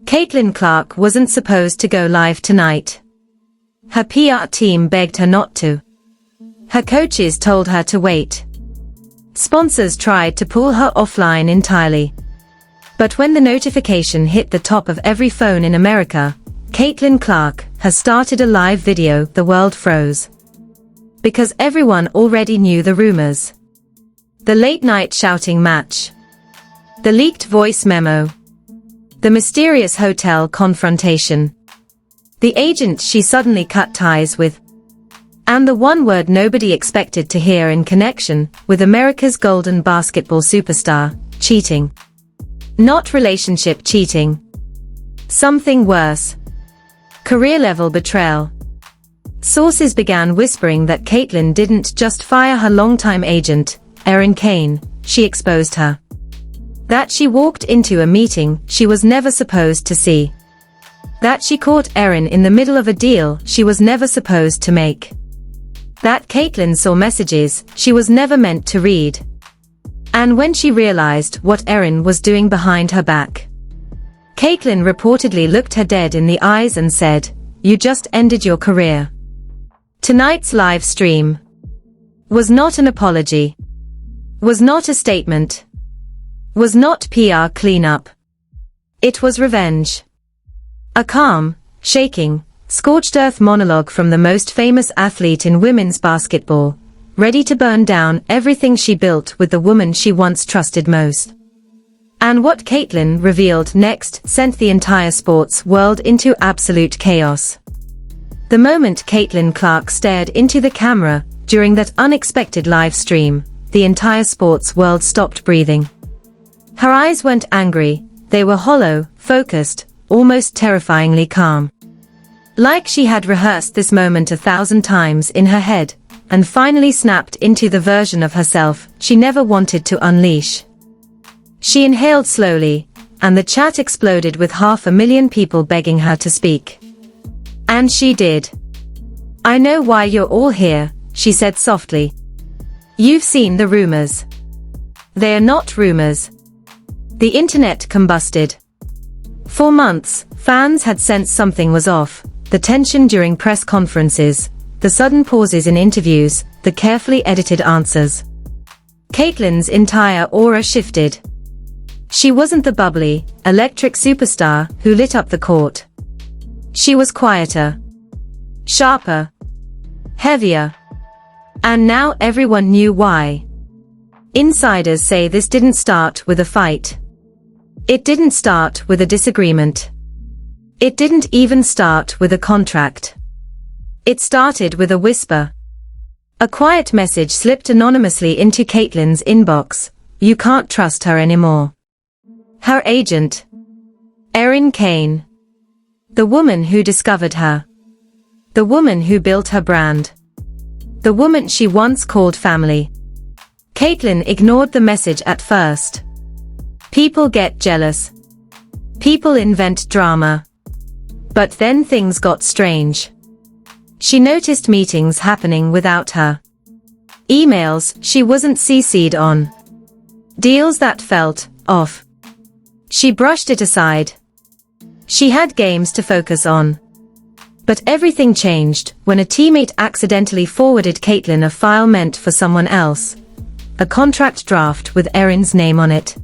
Caitlin Clark wasn't supposed to go live tonight. Her PR team begged her not to. Her coaches told her to wait. Sponsors tried to pull her offline entirely. But when the notification hit the top of every phone in America, Caitlin Clark has started a live video, the world froze. Because everyone already knew the rumors. The late-night shouting match. The leaked voice memo. The mysterious hotel confrontation. The agent she suddenly cut ties with. And the one word nobody expected to hear in connection with America's golden basketball superstar, cheating. Not relationship cheating. Something worse. Career-level betrayal. Sources began whispering that Caitlin didn't just fire her longtime agent, Erin Kane, she exposed her. That she walked into a meeting she was never supposed to see. That she caught Erin in the middle of a deal she was never supposed to make. That Caitlin saw messages she was never meant to read. And when she realized what Erin was doing behind her back, Caitlin reportedly looked her dead in the eyes and said, "You just ended your career." Tonight's live stream was not an apology, was not a statement, was not PR cleanup. It was revenge. A calm, shaking, scorched earth monologue from the most famous athlete in women's basketball, ready to burn down everything she built with the woman she once trusted most. And what Caitlin revealed next sent the entire sports world into absolute chaos. The moment Caitlin Clark stared into the camera during that unexpected live stream, the entire sports world stopped breathing. Her eyes weren't angry, they were hollow, focused, almost terrifyingly calm. Like she had rehearsed this moment 1,000 times in her head, and finally snapped into the version of herself she never wanted to unleash. She inhaled slowly, and the chat exploded with 500,000 people begging her to speak. And she did. "I know why you're all here," she said softly. "You've seen the rumors. They are not rumors." The internet combusted. For months, fans had sensed something was off, the tension during press conferences, the sudden pauses in interviews, the carefully edited answers. Caitlin's entire aura shifted. She wasn't the bubbly, electric superstar who lit up the court. She was quieter, sharper, heavier. And now everyone knew why. Insiders say this didn't start with a fight. It didn't start with a disagreement. It didn't even start with a contract. It started with a whisper. A quiet message slipped anonymously into Caitlin's inbox. You can't trust her anymore. Her agent, Erin Kane. The woman who discovered her. The woman who built her brand. The woman she once called family. Caitlin ignored the message at first. People get jealous. People invent drama. But then things got strange. She noticed meetings happening without her. Emails she wasn't CC'd on. Deals that felt off. She brushed it aside. She had games to focus on. But everything changed when a teammate accidentally forwarded Caitlin a file meant for someone else. A contract draft with Erin's name on it.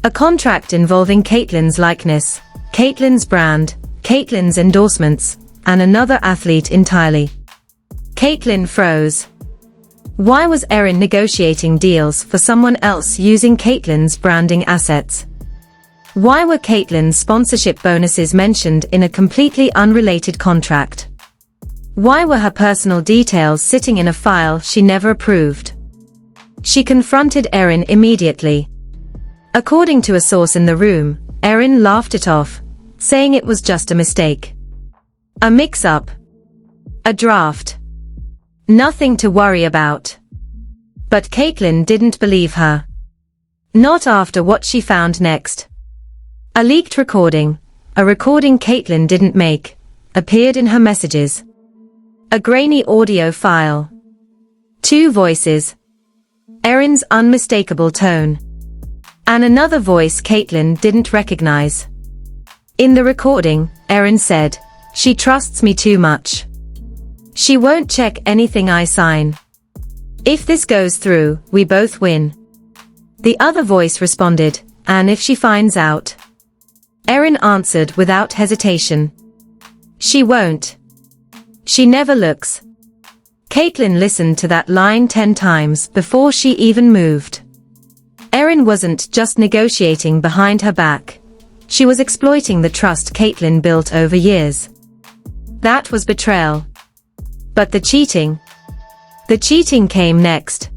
A contract involving Caitlin's likeness, Caitlin's brand, Caitlin's endorsements, and another athlete entirely. Caitlin froze. Why was Erin negotiating deals for someone else using Caitlin's branding assets? Why were Caitlin's sponsorship bonuses mentioned in a completely unrelated contract? Why were her personal details sitting in a file she never approved? She confronted Erin immediately. According to a source in the room, Erin laughed it off, saying it was just a mistake. A mix-up. A draft. Nothing to worry about. But Caitlin didn't believe her. Not after what she found next. A leaked recording, a recording Caitlin didn't make, appeared in her messages. A grainy audio file. 2 voices. Erin's unmistakable tone. And another voice Caitlin didn't recognize. In the recording, Erin said, "She trusts me too much. She won't check anything I sign. If this goes through, we both win." The other voice responded, "And if she finds out?" Erin answered without hesitation, "She won't. She never looks." Caitlin listened to that line 10 times before she even moved. Erin wasn't just negotiating behind her back. She was exploiting the trust Caitlin built over years. That was betrayal. But the cheating came next.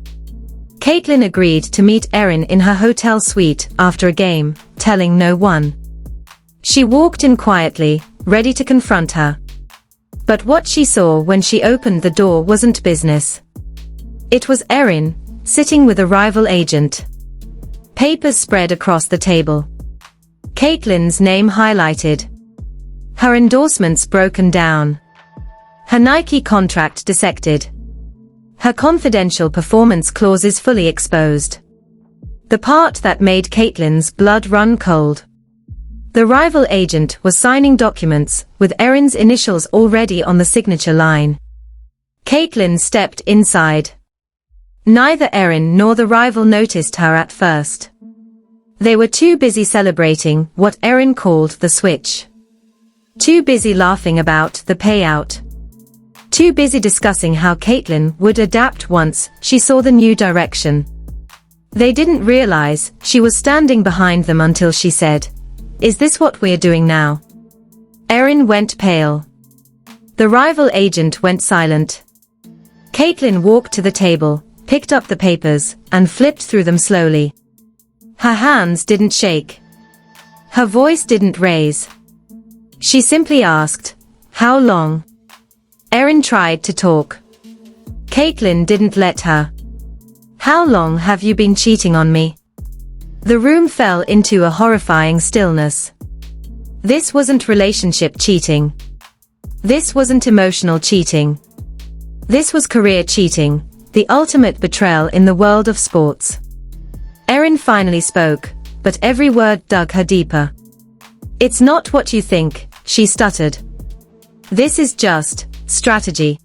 Caitlin agreed to meet Erin in her hotel suite after a game, telling no one. She walked in quietly, ready to confront her. But what she saw when she opened the door wasn't business. It was Erin, sitting with a rival agent. Papers spread across the table. Caitlin's name highlighted. Her endorsements broken down. Her Nike contract dissected. Her confidential performance clauses fully exposed. The part that made Caitlin's blood run cold. The rival agent was signing documents with Erin's initials already on the signature line. Caitlin stepped inside. Neither Erin nor the rival noticed her at first. They were too busy celebrating what Erin called the switch. Too busy laughing about the payout. Too busy discussing how Caitlin would adapt once she saw the new direction. They didn't realize she was standing behind them until she said, "Is this what we're doing now?" Erin went pale. The rival agent went silent. Caitlin walked to the table, picked up the papers, and flipped through them slowly. Her hands didn't shake. Her voice didn't raise. She simply asked, "How long?" Erin tried to talk. Caitlin didn't let her. "How long have you been cheating on me?" The room fell into a horrifying stillness. This wasn't relationship cheating. This wasn't emotional cheating. This was career cheating, the ultimate betrayal in the world of sports. Erin finally spoke, but every word dug her deeper. "It's not what you think," she stuttered. "This is just strategy.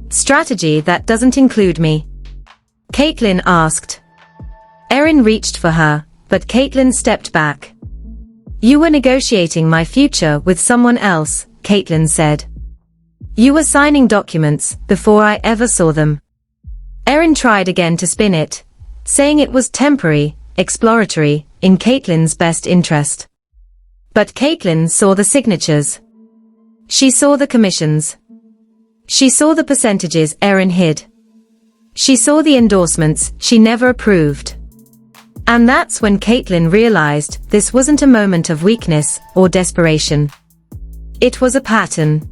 Strategy that doesn't include me." Caitlin asked. Erin reached for her, but Caitlin stepped back. "You were negotiating my future with someone else," Caitlin said. "You were signing documents before I ever saw them." Erin tried again to spin it, saying it was temporary, exploratory, in Caitlin's best interest. But Caitlin saw the signatures. She saw the commissions. She saw the percentages Erin hid. She saw the endorsements she never approved. And that's when Caitlin realized this wasn't a moment of weakness or desperation. It was a pattern.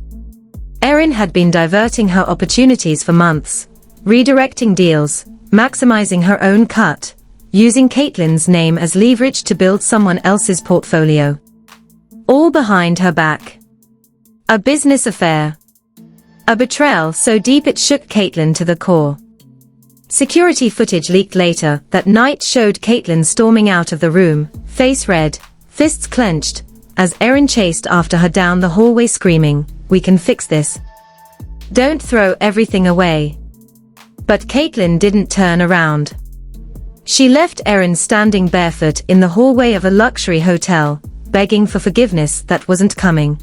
Erin had been diverting her opportunities for months, redirecting deals, maximizing her own cut, using Caitlin's name as leverage to build someone else's portfolio. All behind her back. A business affair. A betrayal so deep it shook Caitlin to the core. Security footage leaked later that night showed Caitlin storming out of the room, face red, fists clenched, as Erin chased after her down the hallway screaming, "We can fix this. Don't throw everything away." But Caitlin didn't turn around. She left Erin standing barefoot in the hallway of a luxury hotel, begging for forgiveness that wasn't coming.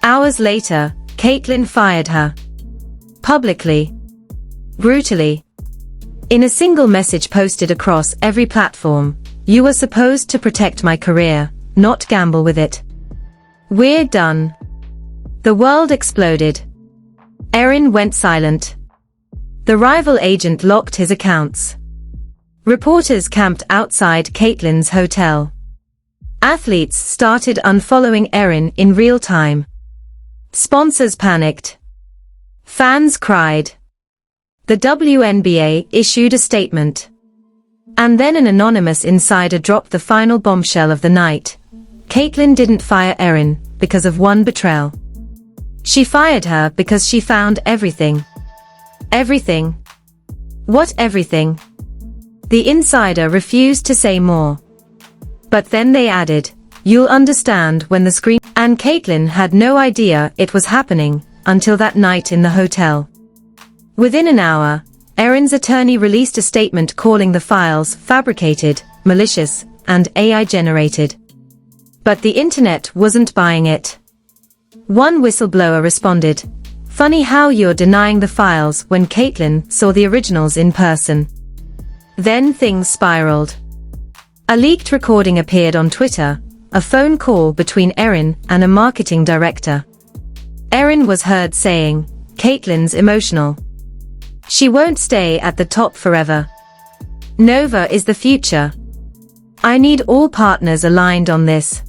Hours later, Caitlin fired her. Publicly. Brutally. In a single message posted across every platform, "You were supposed to protect my career, not gamble with it. We're done." The world exploded. Erin went silent. The rival agent locked his accounts. Reporters camped outside Caitlin's hotel. Athletes started unfollowing Erin in real time. Sponsors panicked. Fans cried. The WNBA issued a statement. And then an anonymous insider dropped the final bombshell of the night. Caitlin didn't fire Erin because of one betrayal. She fired her because she found everything. Everything. What everything? The insider refused to say more. But then they added, You'll understand when the scream. And Caitlyn had no idea it was happening until that night in the hotel. Within an hour, Erin's attorney released a statement calling the files fabricated, malicious, and AI-generated. But the internet wasn't buying it. One whistleblower responded, "Funny how you're denying the files when Caitlyn saw the originals in person." Then things spiraled. A leaked recording appeared on Twitter, a phone call between Erin and a marketing director. Erin was heard saying, "Caitlyn's emotional. She won't stay at the top forever. Nova is the future. I need all partners aligned on this."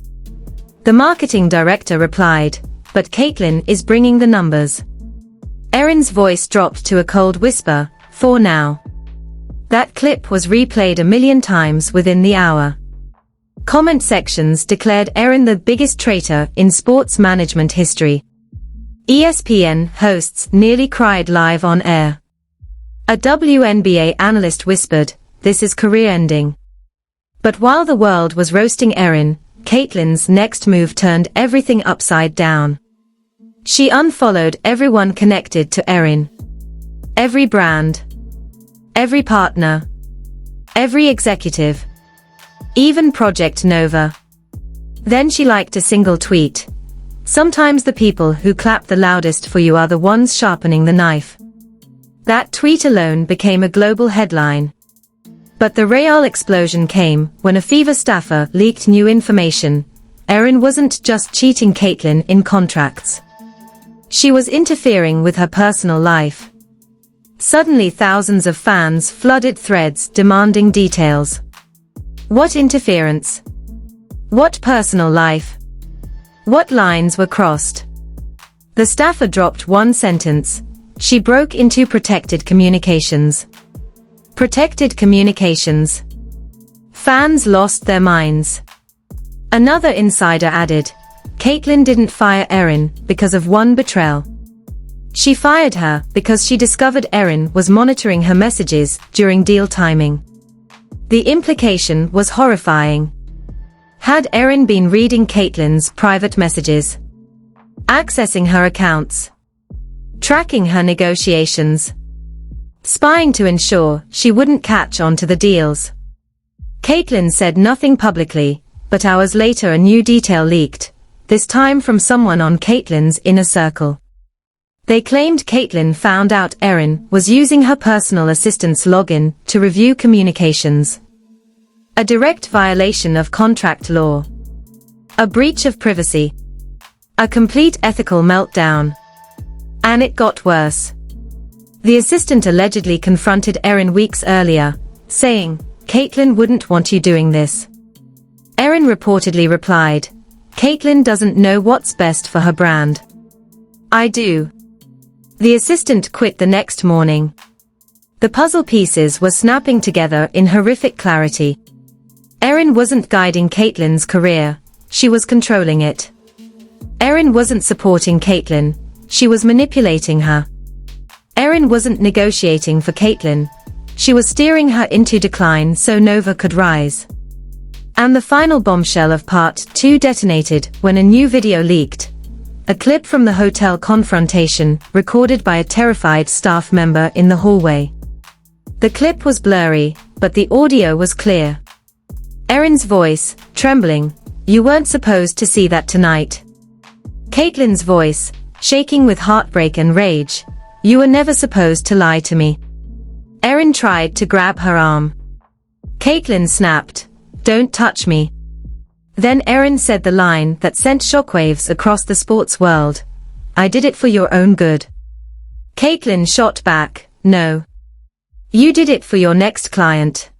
The marketing director replied, "But Caitlyn is bringing the numbers." Erin's voice dropped to a cold whisper, "For now." That clip was replayed 1,000,000 times within the hour. Comment sections declared Erin the biggest traitor in sports management history. ESPN hosts nearly cried live on air. A WNBA analyst whispered, "This is career-ending." But while the world was roasting Erin, Caitlyn's next move turned everything upside down. She unfollowed everyone connected to Erin. Every brand. Every partner. Every executive. Even Project Nova. Then she liked a single tweet. "Sometimes the people who clap the loudest for you are the ones sharpening the knife." That tweet alone became a global headline. But the real explosion came when a Fever staffer leaked new information. Erin wasn't just cheating Caitlyn in contracts. She was interfering with her personal life. Suddenly thousands of fans flooded threads demanding details. What interference? What personal life? What lines were crossed? The staffer dropped one sentence. She broke into protected communications. Protected communications. Fans lost their minds. Another insider added, "Caitlyn didn't fire Erin because of one betrayal. She fired her because she discovered Erin was monitoring her messages during deal timing." The implication was horrifying. Had Erin been reading Caitlyn's private messages? Accessing her accounts? Tracking her negotiations? Spying to ensure she wouldn't catch on to the deals? Caitlyn said nothing publicly, but hours later a new detail leaked, this time from someone on Caitlyn's inner circle. They claimed Caitlyn found out Erin was using her personal assistant's login to review communications. A direct violation of contract law. A breach of privacy. A complete ethical meltdown. And it got worse. The assistant allegedly confronted Erin weeks earlier, saying, "Caitlyn wouldn't want you doing this." Erin reportedly replied, "Caitlyn doesn't know what's best for her brand. I do." The assistant quit the next morning. The puzzle pieces were snapping together in horrific clarity. Erin wasn't guiding Caitlyn's career, she was controlling it. Erin wasn't supporting Caitlyn, she was manipulating her. Erin wasn't negotiating for Caitlyn, she was steering her into decline so Nova could rise. And the final bombshell of part 2 detonated when a new video leaked. A clip from the hotel confrontation, recorded by a terrified staff member in the hallway. The clip was blurry, but the audio was clear. Erin's voice, trembling, "You weren't supposed to see that tonight." Caitlyn's voice, shaking with heartbreak and rage, "You were never supposed to lie to me." Erin tried to grab her arm. Caitlyn snapped, "Don't touch me." Then Erin said the line that sent shockwaves across the sports world, "I did it for your own good." Caitlyn shot back, "No. You did it for your next client."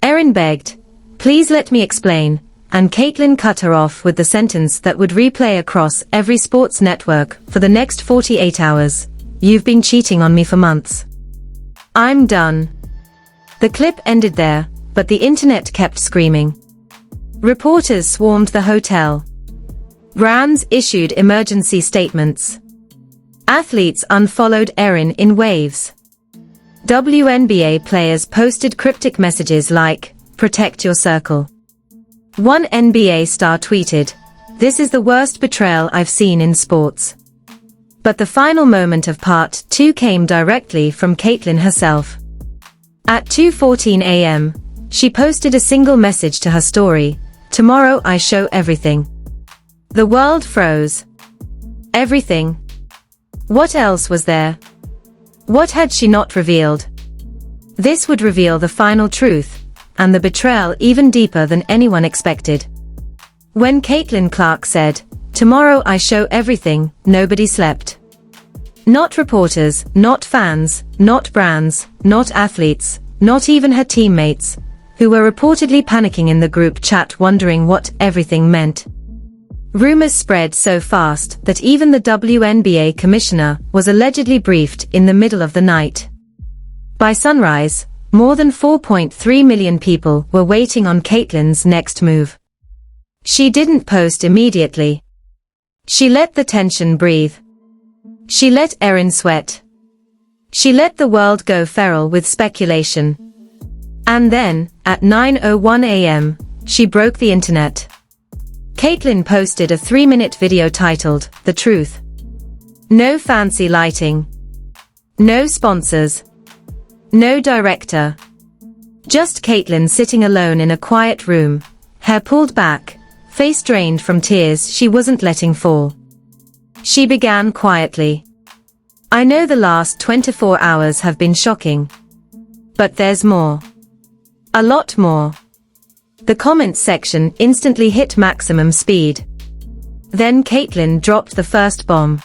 Erin begged, "Please let me explain," and Caitlyn cut her off with the sentence that would replay across every sports network for the next 48 hours. "You've been cheating on me for months. I'm done." The clip ended there, but the internet kept screaming. Reporters swarmed the hotel. Brands issued emergency statements. Athletes unfollowed Erin in waves. WNBA players posted cryptic messages like, "Protect your circle." One NBA star tweeted, "This is the worst betrayal I've seen in sports." But the final moment of part 2 came directly from Caitlyn herself. At 2:14 a.m., she posted a single message to her story, "Tomorrow I show everything." The world froze. Everything. What else was there? What had she not revealed? This would reveal the final truth, and the betrayal even deeper than anyone expected. When Caitlin Clark said, "Tomorrow I show everything," nobody slept. Not reporters, not fans, not brands, not athletes, not even her teammates, who were reportedly panicking in the group chat wondering what everything meant. Rumors spread so fast that even the WNBA commissioner was allegedly briefed in the middle of the night. By sunrise, more than 4.3 million people were waiting on Caitlyn's next move. She didn't post immediately. She let the tension breathe. She let Erin sweat. She let the world go feral with speculation. And then, at 9:01 a.m., she broke the internet. Caitlyn posted a 3-minute video titled, "The Truth." No fancy lighting. No sponsors. No director. Just Caitlyn sitting alone in a quiet room, hair pulled back, face drained from tears she wasn't letting fall. She began quietly. "I know the last 24 hours have been shocking. But there's more. A lot more." The comments section instantly hit maximum speed. Then Caitlyn dropped the first bomb.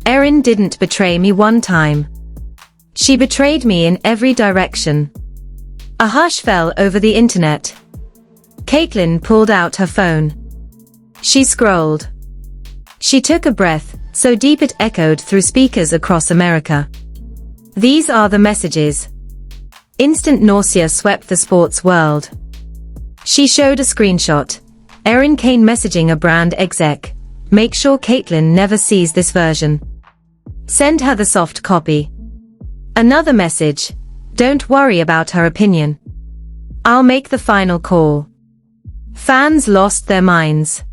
"Erin didn't betray me one time. She betrayed me in every direction." A hush fell over the internet. Caitlyn pulled out her phone. She scrolled. She took a breath, so deep it echoed through speakers across America. These are the messages. Instant nausea swept the sports world. She showed a screenshot. Erin Kane messaging a brand exec, "Make sure Caitlyn never sees this version. Send her the soft copy." Another message, "Don't worry about her opinion. I'll make the final call." Fans lost their minds.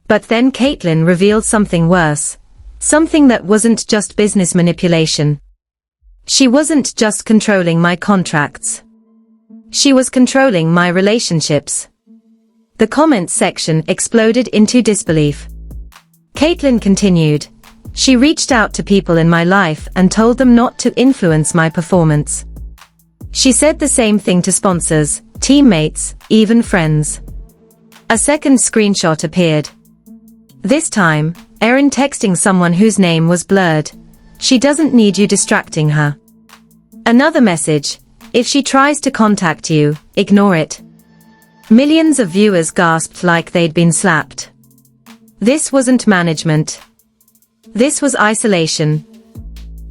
But then Caitlyn revealed something worse. Something that wasn't just business manipulation. She wasn't just controlling my contracts. She was controlling my relationships. The comments section exploded into disbelief. Caitlyn continued, "She reached out to people in my life and told them not to influence my performance. She said the same thing to sponsors, teammates, even friends." A second screenshot appeared. This time, Erin texting someone whose name was blurred. "She doesn't need you distracting her." Another message, "If she tries to contact you, ignore it." Millions of viewers gasped like they'd been slapped. This wasn't management. This was isolation.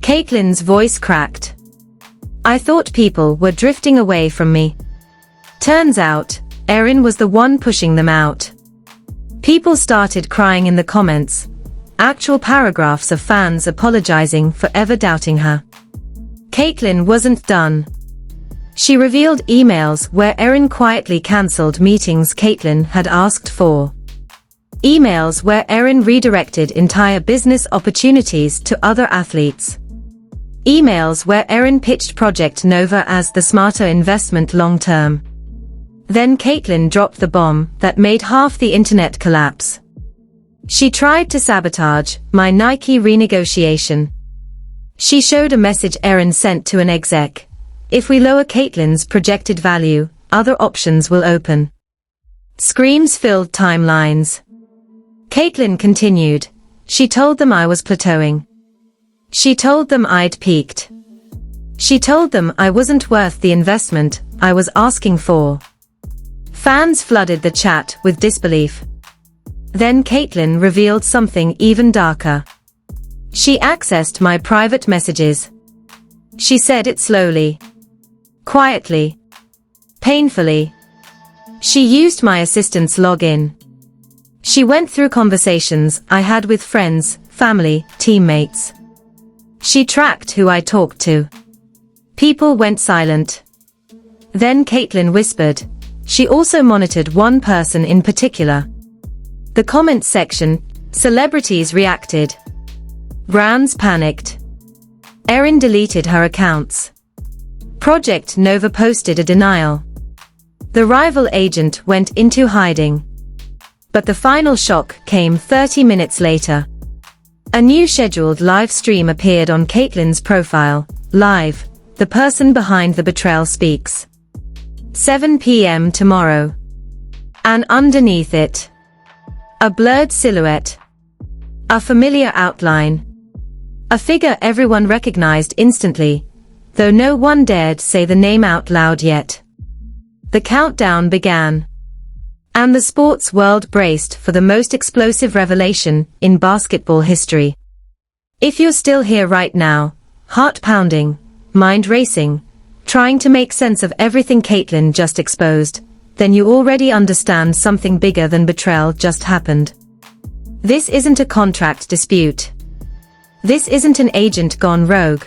Caitlyn's voice cracked. "I thought people were drifting away from me. Turns out, Erin was the one pushing them out." People started crying in the comments. Actual paragraphs of fans apologizing for ever doubting her. Caitlyn wasn't done. She revealed emails where Erin quietly cancelled meetings Caitlyn had asked for. Emails where Erin redirected entire business opportunities to other athletes. Emails where Erin pitched Project Nova as the smarter investment long-term. Then Caitlyn dropped the bomb that made half the internet collapse. She tried to sabotage my Nike renegotiation. She showed a message Erin sent to an exec. "If we lower Caitlyn's projected value, other options will open." Screams filled timelines. Caitlyn continued, "She told them I was plateauing. She told them I'd peaked. She told them I wasn't worth the investment I was asking for." Fans flooded the chat with disbelief. Then Caitlyn revealed something even darker. She accessed my private messages. She said it slowly. Quietly. Painfully. She used my assistant's login. She went through conversations I had with friends, family, teammates. She tracked who I talked to. People went silent. Then Caitlyn whispered, she also monitored one person in particular. The comment section, celebrities reacted. Brands panicked. Erin deleted her accounts. Project Nova posted a denial. The rival agent went into hiding. But the final shock came 30 minutes later. A new scheduled live stream appeared on Caitlyn's profile. Live, the person behind the betrayal speaks. 7 p.m. tomorrow. And underneath it, a blurred silhouette. A familiar outline. A figure everyone recognized instantly, though no one dared say the name out loud yet. The countdown began. And the sports world braced for the most explosive revelation in basketball history. If you're still here right now, heart pounding, mind racing, trying to make sense of everything Caitlyn just exposed, then you already understand something bigger than betrayal just happened. This isn't a contract dispute. This isn't an agent gone rogue.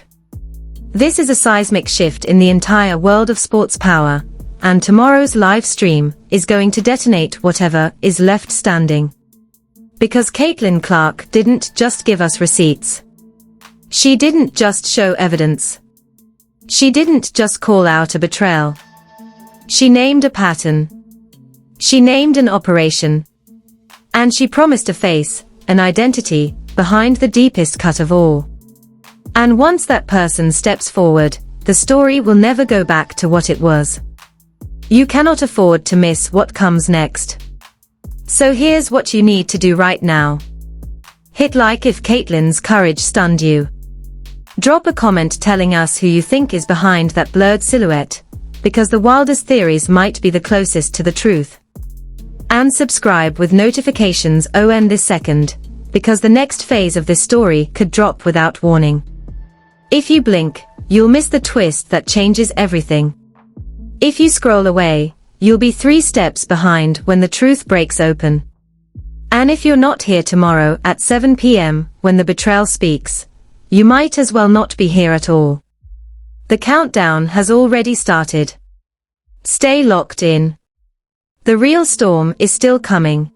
This is a seismic shift in the entire world of sports power, and tomorrow's live stream is going to detonate whatever is left standing. Because Caitlyn Clark didn't just give us receipts. She didn't just show evidence. She didn't just call out a betrayal. She named a pattern. She named an operation. And she promised a face, an identity, behind the deepest cut of all. And once that person steps forward, the story will never go back to what it was. You cannot afford to miss what comes next. So here's what you need to do right now. Hit like if Caitlyn's courage stunned you. Drop a comment telling us who you think is behind that blurred silhouette, because the wildest theories might be the closest to the truth. And subscribe with notifications on this second, because the next phase of this story could drop without warning. If you blink, you'll miss the twist that changes everything. If you scroll away, you'll be 3 steps behind when the truth breaks open. And if you're not here tomorrow at 7 p.m. when the betrayal speaks, you might as well not be here at all. The countdown has already started. Stay locked in. The real storm is still coming.